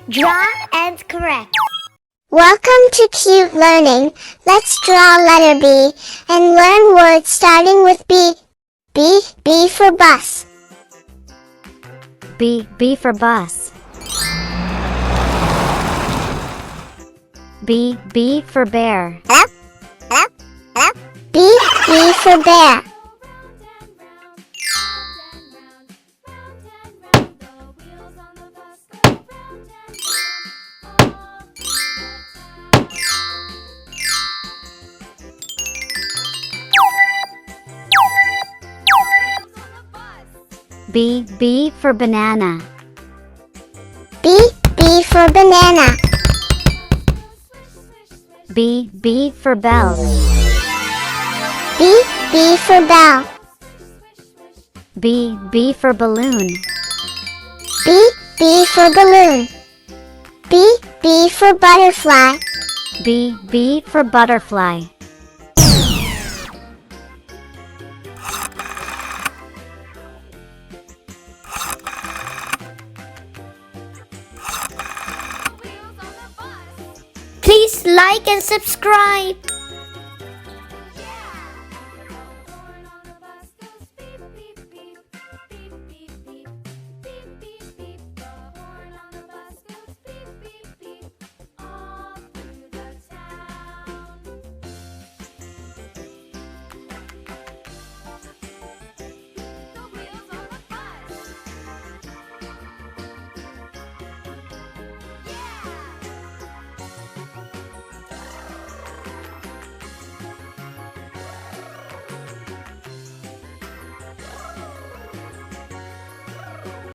Draw and correct. Welcome to Cute Learning. Let's draw letter B and learn words starting with B. B for bus. B for bus. B for bear. B for bear. B for banana. B for banana. B for bell. B for bell. B for balloon. B for balloon. B for butterfly. B for butterfly. Please like and subscribe.